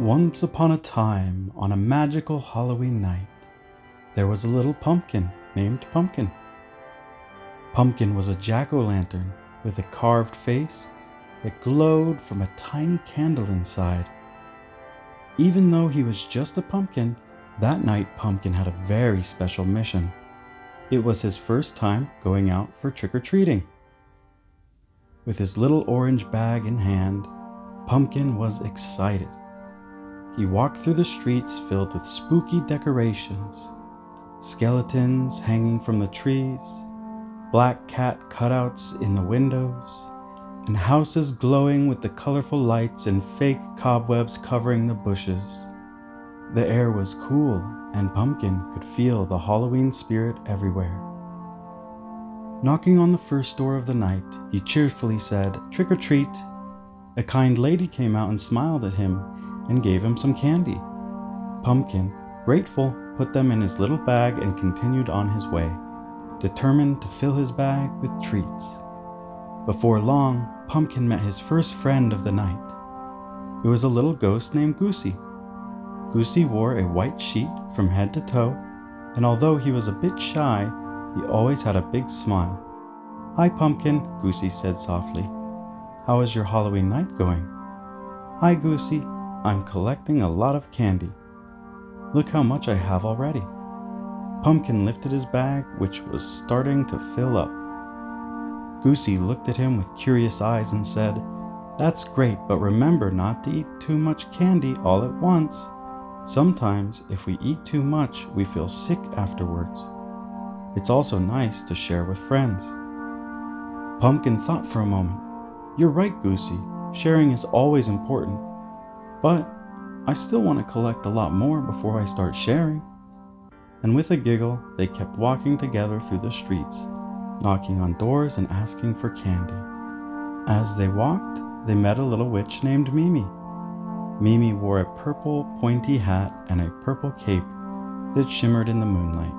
Once upon a time, on a magical Halloween night, there was a little pumpkin named Pumpkin. Pumpkin was a jack-o'-lantern with a carved face that glowed from a tiny candle inside. Even though he was just a pumpkin, that night Pumpkin had a very special mission. It was his first time going out for trick-or-treating. With his little orange bag in hand, Pumpkin was excited. He walked through the streets filled with spooky decorations, skeletons hanging from the trees, black cat cutouts in the windows, and houses glowing with the colorful lights and fake cobwebs covering the bushes. The air was cool, and Pumpkin could feel the Halloween spirit everywhere. Knocking on the first door of the night, he cheerfully said, "Trick or treat." A kind lady came out and smiled at him and gave him some candy. Pumpkin, grateful, put them in his little bag and continued on his way, determined to fill his bag with treats. Before long, Pumpkin met his first friend of the night. It was a little ghost named Goosey. Goosey wore a white sheet from head to toe, and although he was a bit shy, he always had a big smile. "Hi, Pumpkin," Goosey said softly. "How is your Halloween night going?" "Hi, Goosey. I'm collecting a lot of candy. Look how much I have already." Pumpkin lifted his bag, which was starting to fill up. Goosey looked at him with curious eyes and said, "That's great, but remember not to eat too much candy all at once. Sometimes, if we eat too much, we feel sick afterwards. It's also nice to share with friends." Pumpkin thought for a moment. "You're right, Goosey. Sharing is always important. But I still want to collect a lot more before I start sharing." And with a giggle, they kept walking together through the streets, knocking on doors and asking for candy. As they walked, they met a little witch named Mimi. Mimi wore a purple pointy hat and a purple cape that shimmered in the moonlight.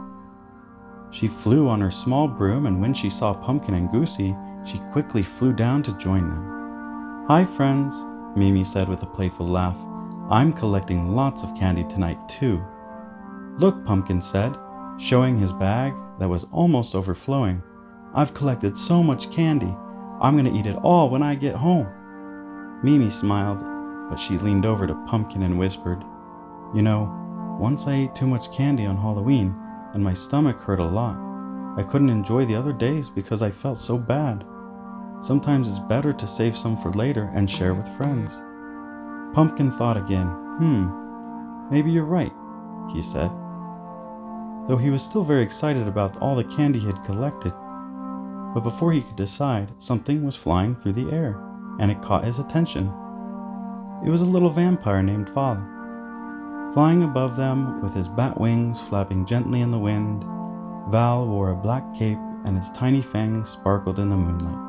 She flew on her small broom, and when she saw Pumpkin and Goosey, she quickly flew down to join them. "Hi, friends," Mimi said with a playful laugh. "I'm collecting lots of candy tonight, too." "Look," Pumpkin said, showing his bag that was almost overflowing. "I've collected so much candy. I'm going to eat it all when I get home." Mimi smiled, but she leaned over to Pumpkin and whispered, "You know, once I ate too much candy on Halloween, and my stomach hurt a lot. I couldn't enjoy the other days because I felt so bad. Sometimes it's better to save some for later and share with friends." Pumpkin thought again. Maybe you're right," he said, though he was still very excited about all the candy he had collected. But before he could decide, something was flying through the air, and it caught his attention. It was a little vampire named Val. Flying above them with his bat wings flapping gently in the wind, Val wore a black cape and his tiny fangs sparkled in the moonlight.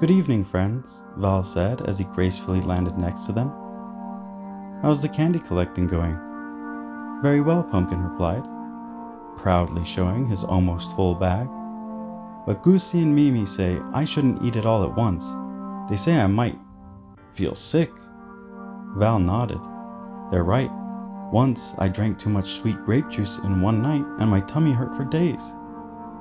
"Good evening, friends," Val said as he gracefully landed next to them. "How's the candy collecting going?" "Very well," Pumpkin replied, proudly showing his almost full bag. "But Goosey and Mimi say I shouldn't eat it all at once. They say I might feel sick." Val nodded. "They're right. Once I drank too much sweet grape juice in one night and my tummy hurt for days.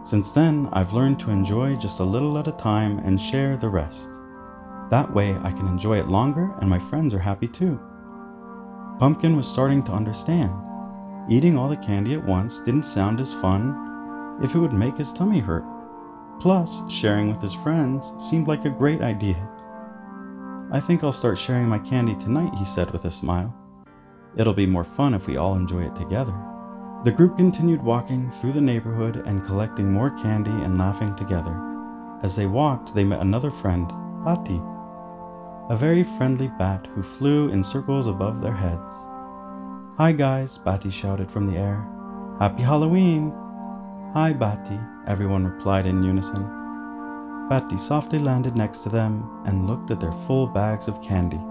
Since then, I've learned to enjoy just a little at a time and share the rest. That way I can enjoy it longer and my friends are happy too." Pumpkin was starting to understand. Eating all the candy at once didn't sound as fun if it would make his tummy hurt. Plus, sharing with his friends seemed like a great idea. "I think I'll start sharing my candy tonight," he said with a smile. "It'll be more fun if we all enjoy it together." The group continued walking through the neighborhood and collecting more candy and laughing together. As they walked, they met another friend, Bati, a very friendly bat who flew in circles above their heads. "Hi guys," Bati shouted from the air. "Happy Halloween!" "Hi Bati," everyone replied in unison. Bati softly landed next to them and looked at their full bags of candy.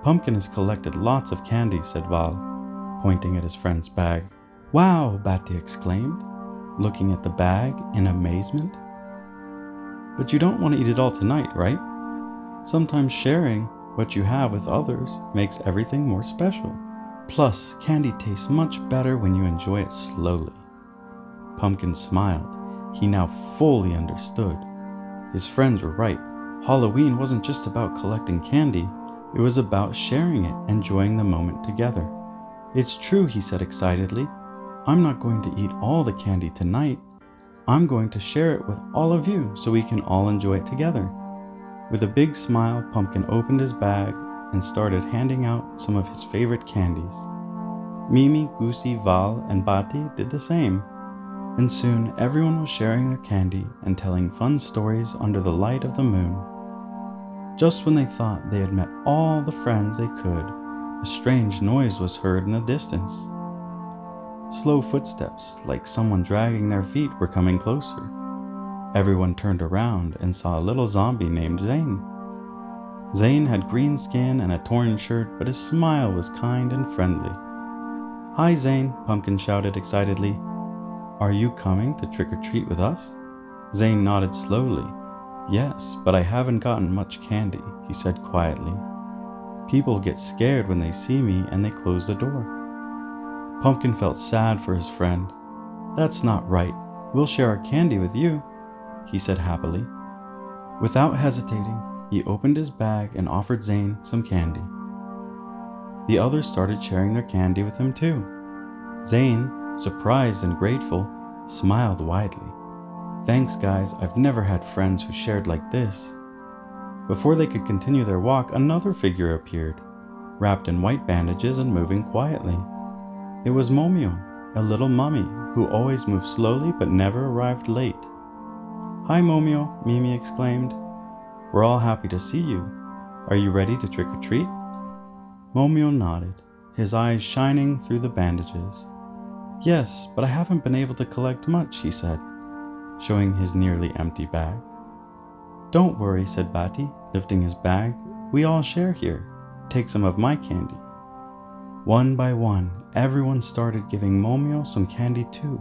"Pumpkin has collected lots of candy," said Val, pointing at his friend's bag. "Wow!" Bati exclaimed, looking at the bag in amazement. "But you don't want to eat it all tonight, right? Sometimes sharing what you have with others makes everything more special. Plus, candy tastes much better when you enjoy it slowly. Pumpkin smiled. He now fully understood. His friends were right. Halloween wasn't just about collecting candy, it was about sharing it, enjoying the moment together. It's true, he said excitedly. I'm not going to eat all the candy tonight. I'm going to share it with all of you so we can all enjoy it together. With a big smile, Pumpkin opened his bag and started handing out some of his favorite candies. Mimi, Goosey, Val, and Bati did the same. And soon everyone was sharing their candy and telling fun stories under the light of the moon. Just when they thought they had met all the friends they could, a strange noise was heard in the distance. Slow footsteps, like someone dragging their feet, were coming closer. Everyone turned around and saw a little zombie named Zane. Zane had green skin and a torn shirt, but his smile was kind and friendly. "Hi, Zane," Pumpkin shouted excitedly. "Are you coming to trick-or-treat with us?" Zane nodded slowly. "Yes, but I haven't gotten much candy," he said quietly. "People get scared when they see me and they close the door." Pumpkin felt sad for his friend. "That's not right. We'll share our candy with you," he said happily. Without hesitating, he opened his bag and offered Zane some candy. The others started sharing their candy with him too. Zane, surprised and grateful, smiled widely. "Thanks, guys. I've never had friends who shared like this." Before they could continue their walk, another figure appeared, wrapped in white bandages and moving quietly. It was Momio, a little mummy who always moved slowly but never arrived late. "Hi, Momio," Mimi exclaimed. "We're all happy to see you. Are you ready to trick-or-treat?" Momio nodded, his eyes shining through the bandages. "Yes, but I haven't been able to collect much," he said, showing his nearly empty bag. "Don't worry," said Bati, lifting his bag. "We all share here. Take some of my candy." One by one, everyone started giving Momio some candy too.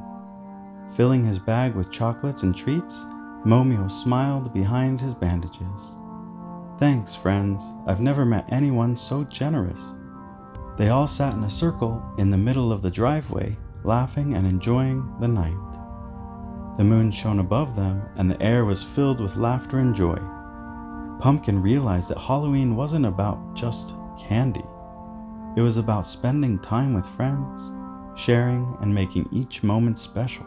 Filling his bag with chocolates and treats, Momio smiled behind his bandages. "Thanks, friends. I've never met anyone so generous." They all sat in a circle in the middle of the driveway, laughing and enjoying the night. The moon shone above them, and the air was filled with laughter and joy. Pumpkin realized that Halloween wasn't about just candy. It was about spending time with friends, sharing, and making each moment special.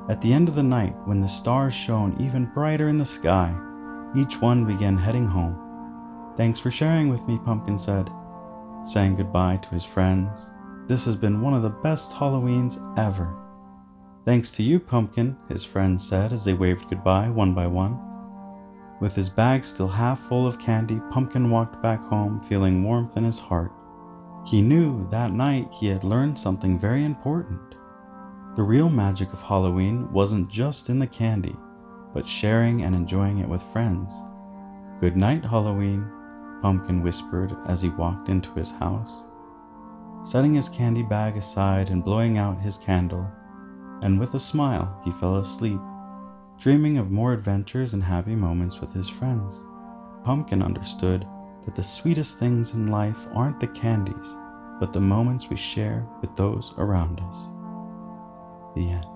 At the end of the night, when the stars shone even brighter in the sky, each one began heading home. "Thanks for sharing with me," Pumpkin said, saying goodbye to his friends. "This has been one of the best Halloweens ever." "Thanks to you, Pumpkin," his friends said as they waved goodbye one by one. With his bag still half full of candy, Pumpkin walked back home feeling warmth in his heart. He knew that night he had learned something very important. The real magic of Halloween wasn't just in the candy, but sharing and enjoying it with friends. "Good night, Halloween," Pumpkin whispered as he walked into his house. Setting his candy bag aside and blowing out his candle, and with a smile he fell asleep, dreaming of more adventures and happy moments with his friends. Pumpkin understood that the sweetest things in life aren't the candies, but the moments we share with those around us. The end.